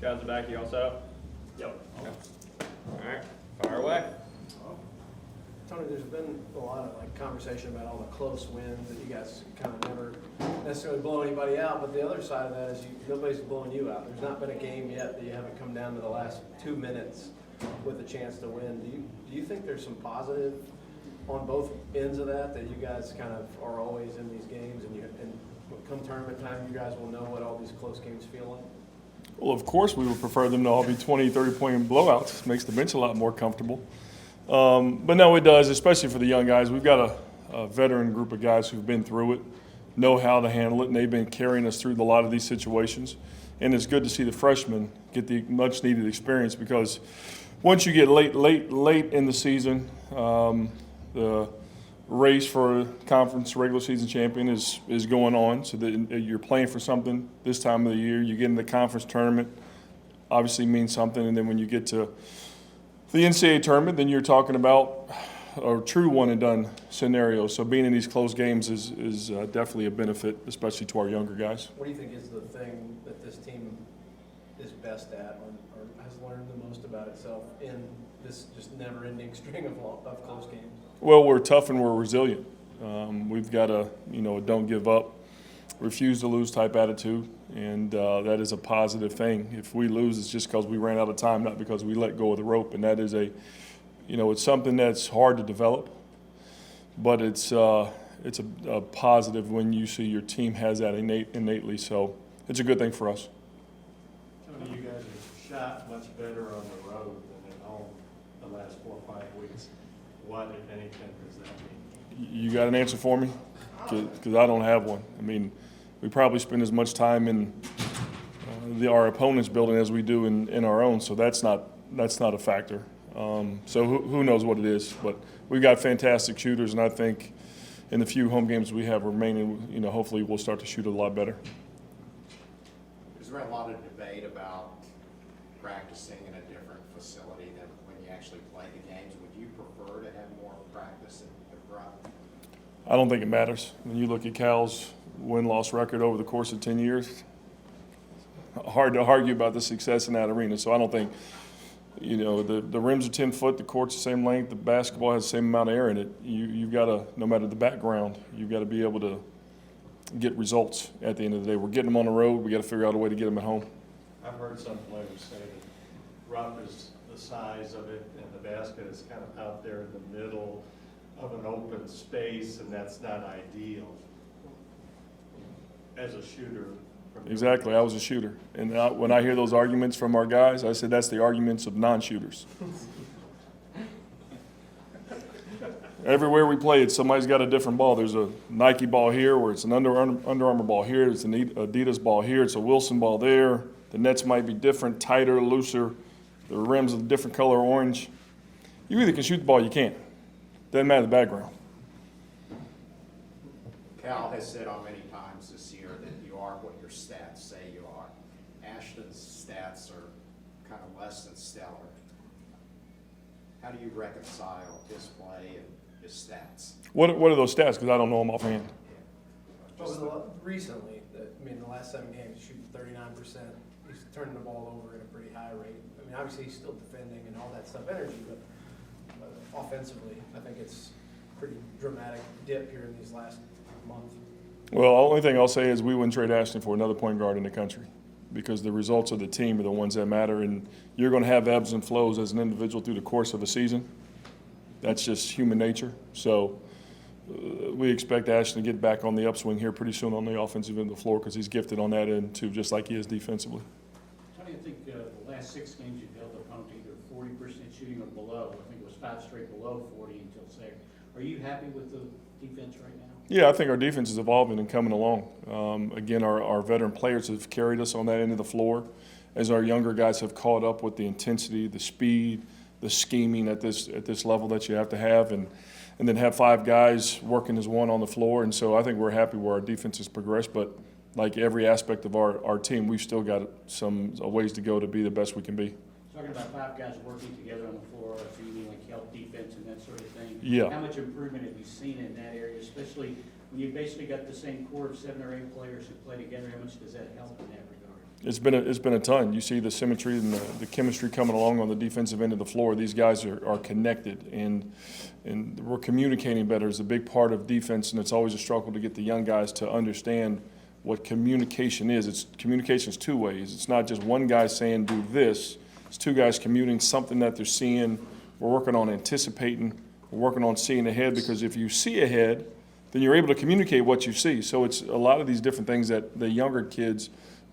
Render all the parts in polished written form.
Guys are back. You all set up? Yep. Okay. All right. Fire away. Tony, there's been a lot of conversation about all the close wins that you guys kind of never necessarily blow anybody out, but the other side of that is nobody's blowing you out. There's not been a game yet that you haven't come down to the last 2 minutes with a chance to win. Do you think there's some positive on both ends of that you guys kind of are always in these games, and come tournament time, you guys will know what all these close games feel like? Well, of course, we would prefer them to all be 20, 30-point blowouts. It makes the bench a lot more comfortable. But no, it does, especially for the young guys. We've got a veteran group of guys who've been through it, know how to handle it, and they've been carrying us through a lot of these situations. And it's good to see the freshmen get the much-needed experience, because once you get late in the season, the race for conference regular season champion is going on, so that you're playing for something this time of the year. You get in the conference tournament, obviously means something, and then when you get to the NCAA tournament, then you're talking about a true one-and-done scenario. So being in these close games is definitely a benefit, especially to our younger guys. What do you think is the thing that this team is best at, or has learned the most about itself in this just never-ending string of close games? Well, we're tough and we're resilient. We've got a don't give up, refuse to lose type attitude, and that is a positive thing. If we lose, it's just because we ran out of time, not because we let go of the rope. And that is it's something that's hard to develop, but it's a positive when you see your team has that innately. So it's a good thing for us. Tony, you guys have shot much better on the road than at home the last 4 or 5 weeks. What, if anything, does that mean? You got an answer for me? Because I don't have one. I mean, we probably spend as much time in our opponent's building as we do in our own, so that's not a factor. So who knows what it is? But we've got fantastic shooters, and I think in the few home games we have remaining, hopefully we'll start to shoot a lot better. Is there a lot of debate about practicing in a different facility than when you actually play the games? Would you prefer to have more practice at Barbee? I don't think it matters. When you look at Cal's win-loss record over the course of 10 years, hard to argue about the success in that arena. So I don't think, the rims are 10 foot, the court's the same length, the basketball has the same amount of air in it. You've got to, no matter the background, you've got to be able to get results at the end of the day. We're getting them on the road. We got to figure out a way to get them at home. I've heard some players say that rough is the size of it and the basket is kind of out there in the middle of an open space, and that's not ideal as a shooter. Exactly. I was a shooter. And when I hear those arguments from our guys, I said that's the arguments of non-shooters. Everywhere we play, somebody's got a different ball. There's a Nike ball here, where it's an Under Armour ball here. There's an Adidas ball here. It's a Wilson ball there. The nets might be different, tighter, looser. The rims are a different color, orange. You either can shoot the ball or you can't. Doesn't matter the background. Cal has said on many times this year that you are what your stats say you are. Ashton's stats are kind of less than stellar. How do you reconcile his play and his stats? What are those stats? Because I don't know them offhand. Recently, the last 7 games, shooting 39%. He's turning the ball over at a pretty high rate. Obviously he's still defending and all that stuff, energy, but offensively, I think it's a pretty dramatic dip here in these last month. Well, the only thing I'll say is we wouldn't trade Ashton for another point guard in the country, because the results of the team are the ones that matter, and you're going to have ebbs and flows as an individual through the course of a season. That's just human nature. So we expect Ashton to get back on the upswing here pretty soon on the offensive end of the floor, because he's gifted on that end too, just like he is defensively. Tony, I think the last 6 games you've held the opponent either 40% shooting or below. I think it was 5 straight below 40 until 6. Are you happy with the defense right now? Yeah, I think our defense is evolving and coming along. Again, our veteran players have carried us on that end of the floor, as our younger guys have caught up with the intensity, the speed, the scheming at this level that you have to have, and then have 5 guys working as one on the floor. And so I think we're happy where our defense has progressed, but like every aspect of our team, we've still got some ways to go to be the best we can be. Talking about 5 guys working together on the floor, so you mean like help defense and that sort of thing. Yeah. How much improvement have you seen in that area, especially when you basically got the same core of 7 or 8 players who play together? How much does that help in that regard? It's been a ton. You see the symmetry and the chemistry coming along on the defensive end of the floor. These guys are connected, and we're communicating better is a big part of defense, and it's always a struggle to get the young guys to understand what communication is. Communication is two ways. It's not just one guy saying do this. It's two guys communicating something that they're seeing. We're working on anticipating. We're working on seeing ahead, because if you see ahead, then you're able to communicate what you see. So it's a lot of these different things that the younger kids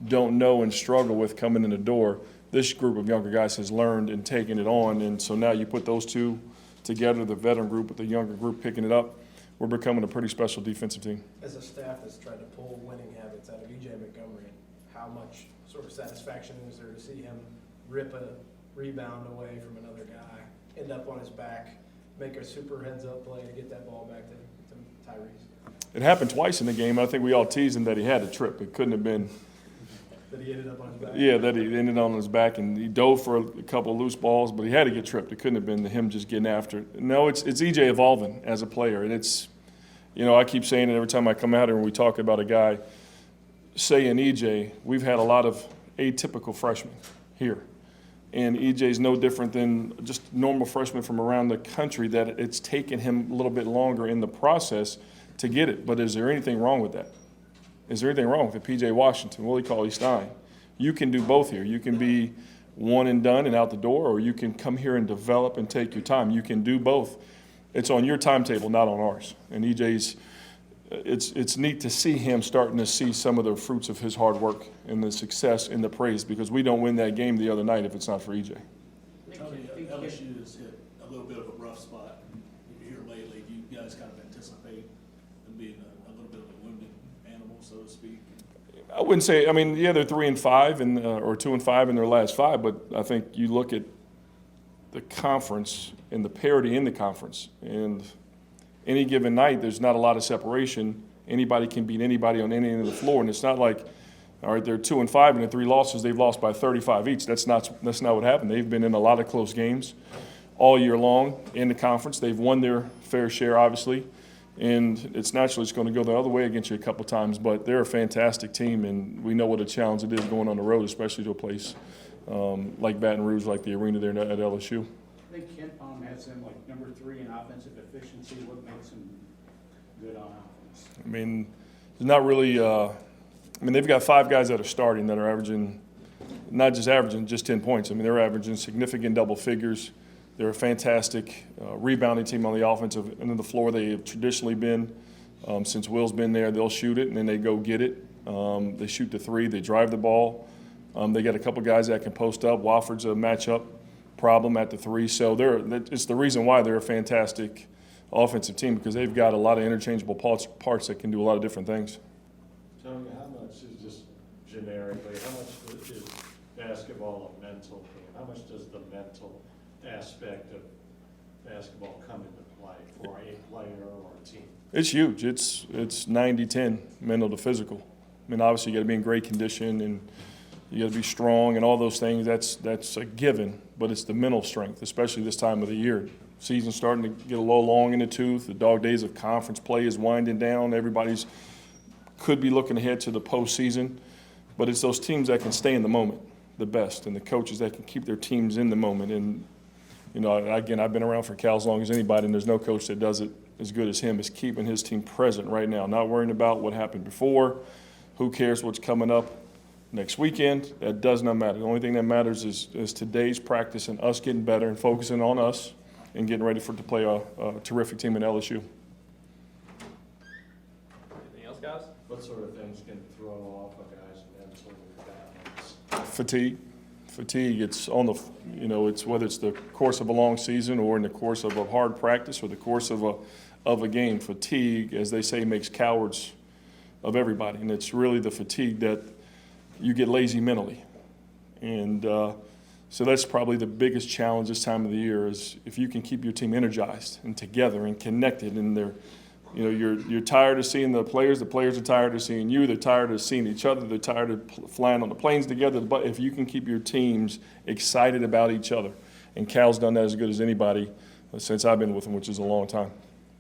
don't know and struggle with coming in the door. This group of younger guys has learned and taken it on, and so now you put those two together, the veteran group with the younger group picking it up, we're becoming a pretty special defensive team. As a staff that's tried to pull winning habits out of E.J. Montgomery, how much sort of satisfaction is there to see him rip a rebound away from another guy, end up on his back, make a super heads-up play to get that ball back to Tyrese? It happened twice in the game. I think we all teased him that he had a trip. It couldn't have been. That he ended up on his back? Yeah, that he ended on his back, and he dove for a couple of loose balls, but he had to get tripped. It couldn't have been him just getting after it. No, it's EJ evolving as a player, and it's, I keep saying it every time I come out here and we talk about a guy. Saying EJ, we've had a lot of atypical freshmen here, and EJ's no different than just normal freshmen from around the country, that it's taken him a little bit longer in the process to get it. But is there anything wrong with that? Is there anything wrong with it? P.J. Washington, Willie Cauley-Stein. You can do both here. You can be one and done and out the door, or you can come here and develop and take your time. You can do both. It's on your timetable, not on ours. And EJ's, it's neat to see him starting to see some of the fruits of his hard work and the success and the praise, because we don't win that game the other night if it's not for EJ. Tony, LSU has hit a little bit of a rough spot here lately. Do you guys kind of anticipate them being a little bit of a wounded animal, so to speak? I wouldn't say. I mean, yeah, they're 3-5 and or 2-5 in their last 5, but I think you look at the conference and the parity in the conference, and any given night, there's not a lot of separation. Anybody can beat anybody on any end of the floor, and it's not like, all right, they're 2-5 and the 3 losses, they've lost by 35 each. That's not what happened. They've been in a lot of close games all year long in the conference. They've won their fair share, obviously, and it's naturally just going to go the other way against you a couple times. But they're a fantastic team, and we know what a challenge it is going on the road, especially to a place like Baton Rouge, like the arena there at LSU. I think Kent Palm has them like number 3 in offensive efficiency. What makes them good on offense? I mean, it's not really they've got 5 guys that are starting that are averaging, not just averaging, just 10 points. I mean, they're averaging significant double figures. They're a fantastic rebounding team on the offensive end of the floor. They have traditionally been, since Will's been there, they'll shoot it and then they go get it. They shoot the 3, they drive the ball. They got a couple guys that can post up. Wofford's a matchup problem at the 3. So it's the reason why they're a fantastic offensive team, because they've got a lot of interchangeable parts that can do a lot of different things. Tony, how much is just generically, how much is basketball a mental game? How much does the mental aspect of basketball come into play for a player or a team? It's huge. It's 90-10, mental to physical. I mean, obviously you got to be in great condition and you got to be strong and all those things. That's a given, but it's the mental strength, especially this time of the year. Season's starting to get a little long in the tooth. The dog days of conference play is winding down. Everybody's could be looking ahead to the postseason, but it's those teams that can stay in the moment the best, and the coaches that can keep their teams in the moment. And again, I've been around for Cal as long as anybody, and there's no coach that does it as good as him, is keeping his team present right now, not worrying about what happened before. Who cares what's coming up next weekend? That does not matter. The only thing that matters is today's practice and us getting better and focusing on us and getting ready to play a terrific team in LSU. Anything else, guys? What sort of things can throw off a guy's mental balance? Fatigue. It's on the, it's whether it's the course of a long season or in the course of a hard practice or the course of a game. Fatigue, as they say, makes cowards of everybody, and it's really the fatigue that you get lazy mentally. And so that's probably the biggest challenge this time of the year, is if you can keep your team energized and together and connected, and they're, you're tired of seeing the players are tired of seeing you, they're tired of seeing each other, they're tired of flying on the planes together, but if you can keep your teams excited about each other, and Cal's done that as good as anybody since I've been with him, which is a long time.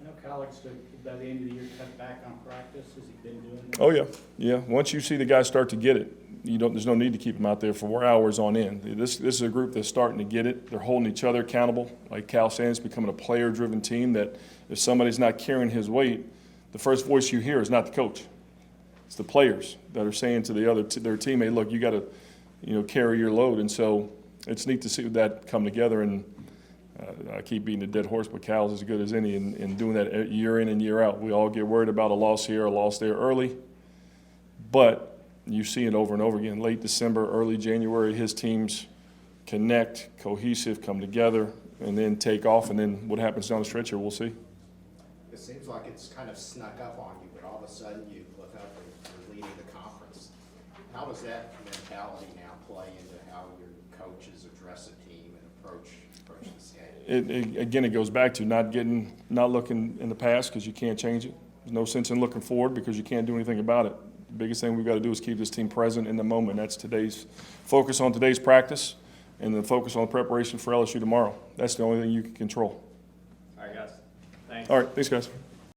I know Cal likes to, by the end of the year, cut back on practice. Has he been doing that? Oh, yeah. Once you see the guys start to get it, there's no need to keep them out there for 4 hours on end. This is a group that's starting to get it. They're holding each other accountable. Like Cal said, it's becoming a player-driven team that if somebody's not carrying his weight, the first voice you hear is not the coach. It's the players that are saying to their teammate, look, you got to, carry your load. And so it's neat to see that come together. And I keep beating a dead horse, but Cal's as good as any in doing that year in and year out. We all get worried about a loss here, a loss there early. But you see it over and over again. Late December, early January, his teams connect, cohesive, come together, and then take off. And then what happens down the stretch here, we'll see. It seems like it's kind of snuck up on you, but all of a sudden you look up and you're leading the conference. How does that mentality now play into how your coaches address a team and approach this game? Again, it goes back to not looking in the past because you can't change it. There's no sense in looking forward because you can't do anything about it. The biggest thing we've got to do is keep this team present in the moment. That's today's focus on today's practice and then focus on preparation for LSU tomorrow. That's the only thing you can control. All right, guys. Thanks. All right, thanks, guys.